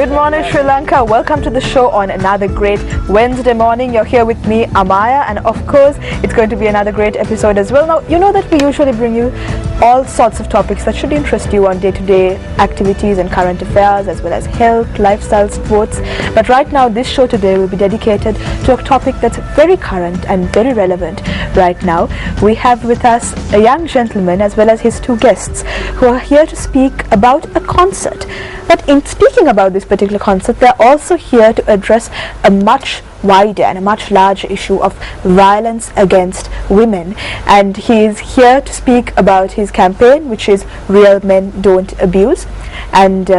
Good morning, Sri Lanka. Welcome to the show on another great Wednesday morning. You're here with me, Amaya, and of course, it's going to be another great episode as well. Now, you know that we usually bring you all sorts of topics that should interest you on day-to-day activities and current affairs, as well as health, lifestyle, sports. But right now, this show today will be dedicated to a topic that's very current and very relevant right now. We have with us a young gentleman as well as his two guests who are here to speak about a concert. But in speaking about this particular concert, they're also here to address a much wider and a much larger issue of violence against women, and he is here to speak about his campaign, which is Real Men Don't Abuse. And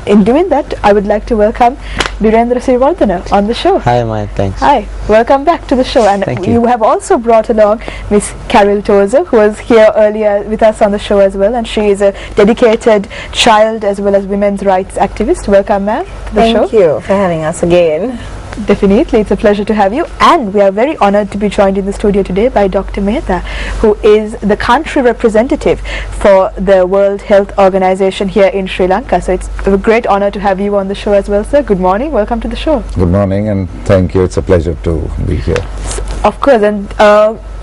in doing that, I would like to welcome Virendra Sirivardhana on the show. Hi, Maya, thanks. Hi, welcome back to the show. And Thank you have also brought along Miss Carol Tozer, who was here earlier with us on the show as well, and she is a dedicated child as well as women's rights activist. Welcome, ma'am, to the show. Thank you for having us again. Definitely, it's a pleasure to have you, and we are very honored to be joined in the studio today by Dr. Mehta, who is the country representative for the World Health Organization here in Sri Lanka. So it's a great honor to have you on the show as well, sir. Good morning, welcome to the show. Good morning, and thank you. It's a pleasure to be here. Of course, and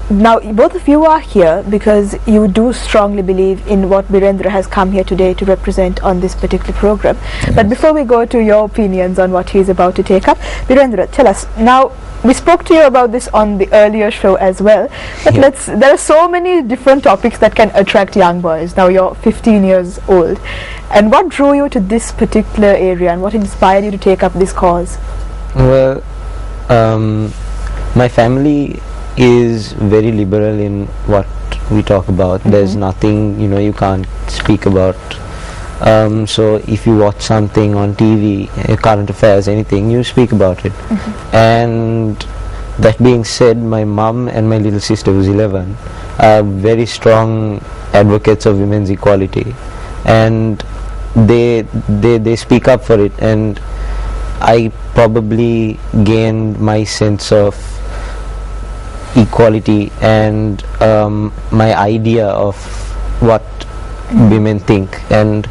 now both of you are here because you do strongly believe in what Virendra has come here today to represent on this particular program. Yes. But before we go to your opinions on what he is about to take up, Virendra, tell us, now we spoke to you about this on the earlier show as well, but there are so many different topics that can attract young boys. Now you're 15 years old, and what drew you to this particular area and what inspired you to take up this cause? Well, my family is very liberal in what we talk about. There's nothing, you can't speak about. So if you watch something on TV, current affairs, anything, you speak about it. And that being said, my mum and my little sister, who's 11, are very strong advocates of women's equality, and they speak up for it, and I probably gained my sense of equality and my idea of what women think, and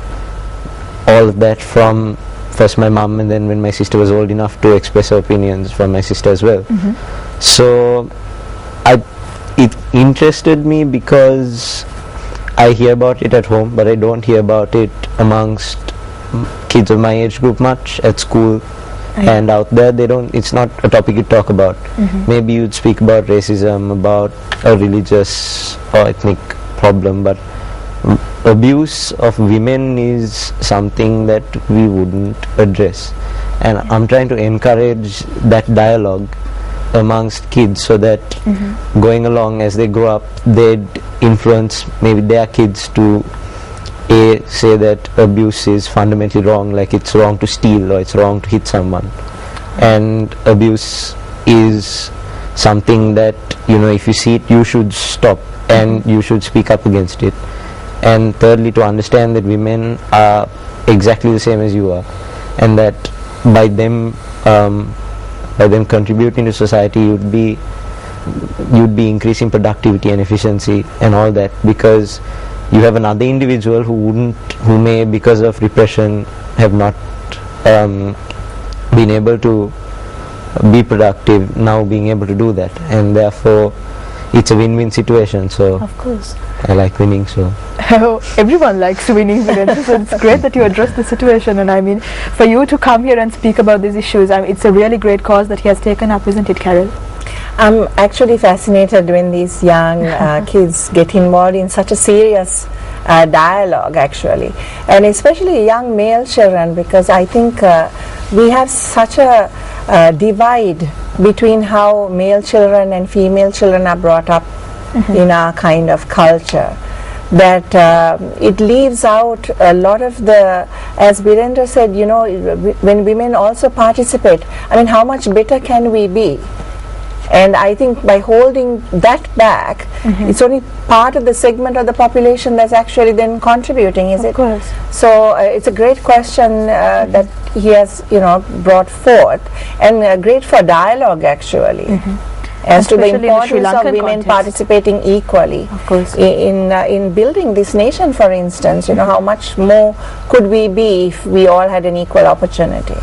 all of that from first my mum, and then when my sister was old enough to express her opinions, from my sister as well. So it interested me because I hear about it at home, but I don't hear about it amongst kids of my age group much at school. And out there, it's not a topic you talk about. Maybe you'd speak about racism, about a religious or ethnic problem, but abuse of women is something that we wouldn't address. And I'm trying to encourage that dialogue amongst kids, so that going along as they grow up, they'd influence maybe their kids to say that abuse is fundamentally wrong, like it's wrong to steal or it's wrong to hit someone. And abuse is something that, if you see it, you should stop and you should speak up against it. And thirdly, to understand that women are exactly the same as you are, and that by them contributing to society, you'd be increasing productivity and efficiency and all that, because you have another individual who may, because of repression, have not been able to be productive, now being able to do that, and therefore it's a win-win situation. So of course I like winning, so everyone likes winning, so it's great that you address the situation. And I mean, for you to come here and speak about these issues, it's a really great cause that he has taken up, isn't it, Carol? I'm actually fascinated when these young kids get involved in such a serious dialogue, actually, and especially young male children, because I think we have such a divide between how male children and female children are brought up in our kind of culture, that it leaves out a lot of the, as Virendra said, when women also participate, how much better can we be? And I think by holding that back, it's only part of the segment of the population that's actually then contributing, is it? Of course. So it's a great question that he has, brought forth, and great for dialogue, actually. as to the Especially in the Sri importance of Lankan women context. participating equally. Of course. In building this nation, for instance, you know, how much more could we be if we all had an equal opportunity?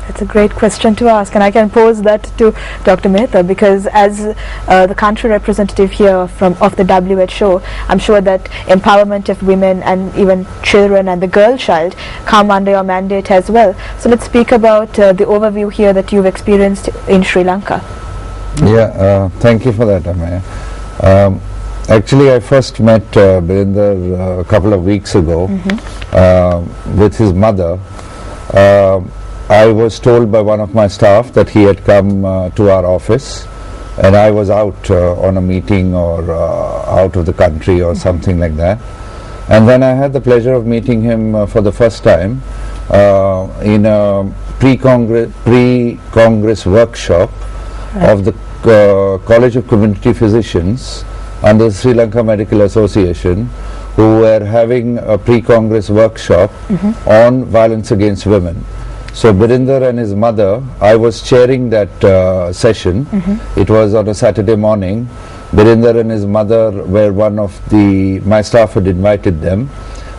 It's a great question to ask, and I can pose that to Dr. Mehta, because as the country representative here of the WHO, I'm sure that empowerment of women and even children and the girl child come under your mandate as well. So let's speak about the overview here that you've experienced in Sri Lanka. Yeah, thank you for that, Amaya. Actually, I first met Birinder a couple of weeks ago with his mother. I was told by one of my staff that he had come to our office, and I was out on a meeting or out of the country or something like that. And then I had the pleasure of meeting him for the first time in a pre-Congress workshop of the College of Community Physicians under the Sri Lanka Medical Association, who were having a pre-Congress workshop on violence against women. So Birinder and his mother, I was chairing that session. It was on a Saturday morning. Birinder and his mother were one of my staff had invited them.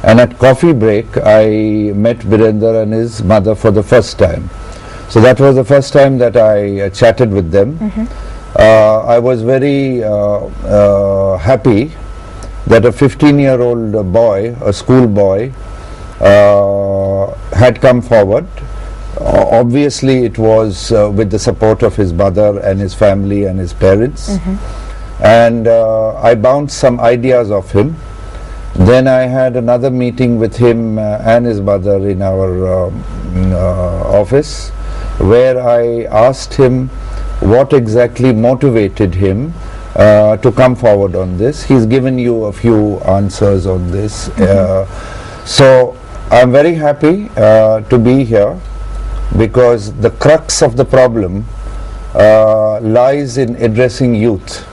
And at coffee break, I met Birinder and his mother for the first time. So that was the first time that I chatted with them. I was very happy that a 15-year-old boy, a school boy, had come forward. Obviously it was with the support of his mother and his family and his parents, and I bounced some ideas of him. Then I had another meeting with him and his mother in our office, where I asked him what exactly motivated him to come forward on this. He's given you a few answers on this. So I'm very happy to be here, because the crux of the problem lies in addressing youth.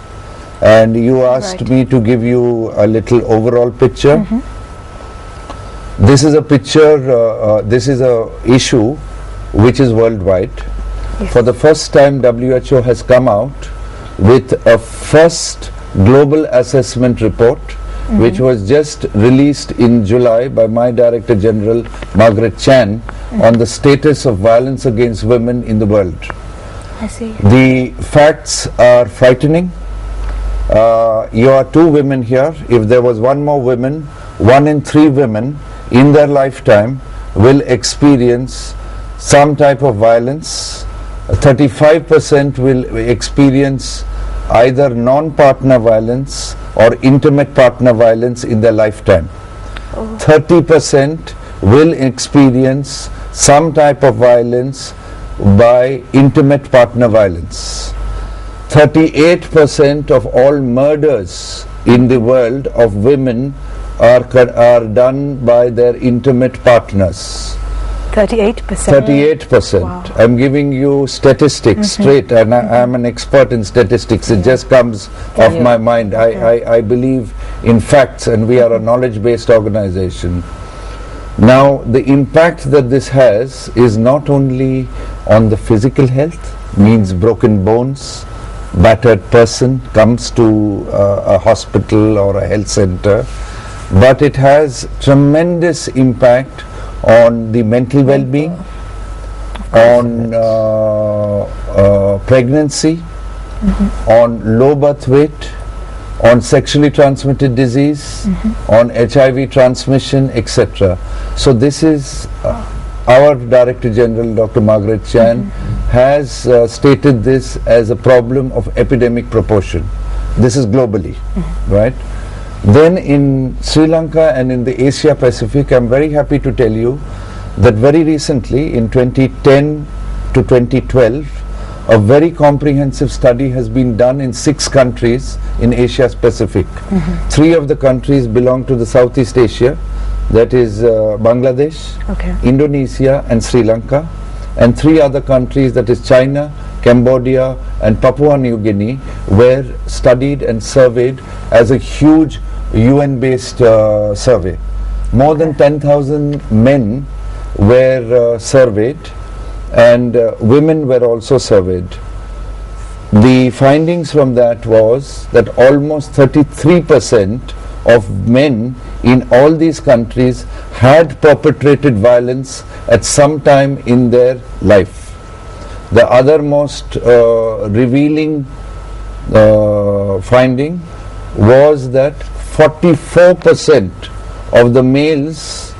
And you asked me to give you a little overall picture. This is a picture, this is a issue which is worldwide. For the first time, WHO has come out with a first global assessment report, which was just released in July by my Director General Margaret Chan on the status of violence against women in the world. I see. The facts are frightening. You are two women here. If there was one more woman, 1 in 3 women in their lifetime will experience some type of violence. 35% will experience either non-partner violence or intimate partner violence in their lifetime. 30% will experience some type of violence by intimate partner violence. 38% of all murders in the world of women are done by their intimate partners. 38%. 38%. Wow. I'm giving you statistics straight, and I'm an expert in statistics. It just comes off my mind. I believe in facts, and we are a knowledge-based organization. Now, the impact that this has is not only on the physical health, means broken bones, battered person comes to a hospital or a health center, but it has tremendous impact on the mental well-being, on pregnancy, on low birth weight, on sexually transmitted disease, on HIV transmission, etc. So this is our Director General, Dr. Margaret Chan, has stated this as a problem of epidemic proportion. This is globally, right? Then in Sri Lanka and in the Asia Pacific, I'm very happy to tell you that very recently, in 2010 to 2012, a very comprehensive study has been done in 6 countries in Asia Pacific. 3 of the countries belong to the Southeast Asia, that is Bangladesh, Indonesia and Sri Lanka, and 3 other countries, that is China, Cambodia and Papua New Guinea, were studied and surveyed as a huge UN-based survey. More than 10,000 men were surveyed, and women were also surveyed. the findings from that was that almost 33% of men in all these countries had perpetrated violence at some time in their life. The other most revealing finding was that 44% of the males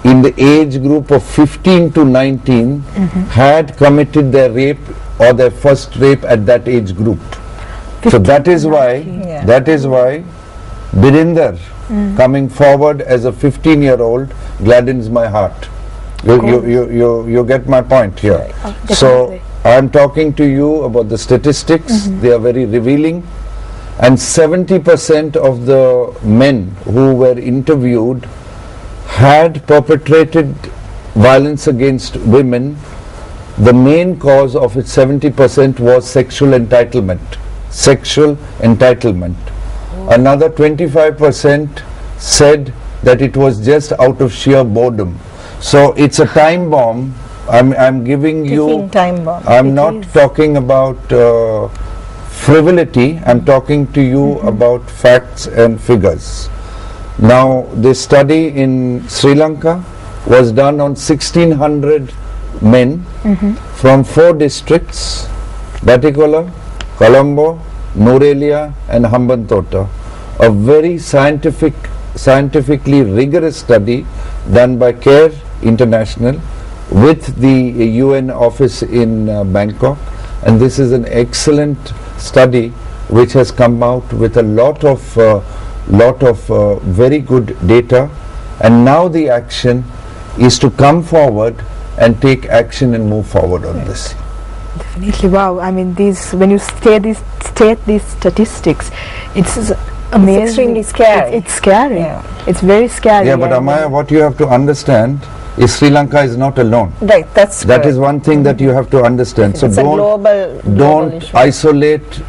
in the age group of 15 to 19 had committed their rape or their first rape at that age group. So that is why, Birinder coming forward as a 15-year-old gladdens my heart. You get my point here. So I am talking to you about the statistics. They are very revealing, and 70% of the men who were interviewed had perpetrated violence against women. The main cause of it, 70%, was sexual entitlement. Another 25% said that it was just out of sheer boredom. So it's a time bomb. I'm giving you time bomb. I'm not talking about frivolity. I'm talking to you about facts and figures. Now, this study in Sri Lanka was done on 1600 men from 4 districts: Batikola, Colombo, Nurelia and Hambantota. A very scientifically rigorous study done by CARE International with the UN office in Bangkok, and this is an excellent study which has come out with a lot of very good data, and now the action is to come forward and take action and move forward on this. Definitely, wow. I mean, when you state these statistics, it's amazing. It's extremely scary. It's scary. Yeah. It's very scary. Yeah, but Amaya, what you have to understand is Sri Lanka is not alone. Right, that is one thing that you have to understand. So it's don't issue. isolate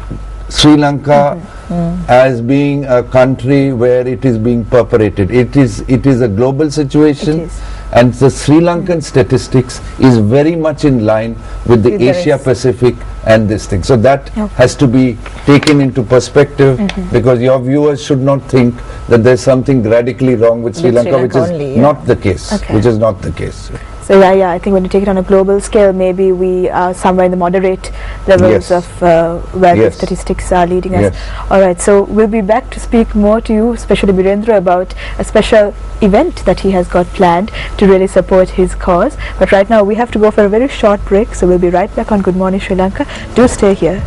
Sri Lanka as being a country where it is being perpetrated. It is a global situation, and the Sri Lankan statistics is very much in line with the Asia Pacific and this thing. So that has to be taken into perspective, because your viewers should not think that there's something radically wrong with Sri Lanka, which is not the case. Which is not the case. So I think when you take it on a global scale, maybe we are somewhere in the moderate levels of where the statistics are leading us. Alright, so we'll be back to speak more to you, especially Birendra, about a special event that he has got planned to really support his cause. But right now we have to go for a very short break, so we'll be right back on Good Morning Sri Lanka. Do stay here.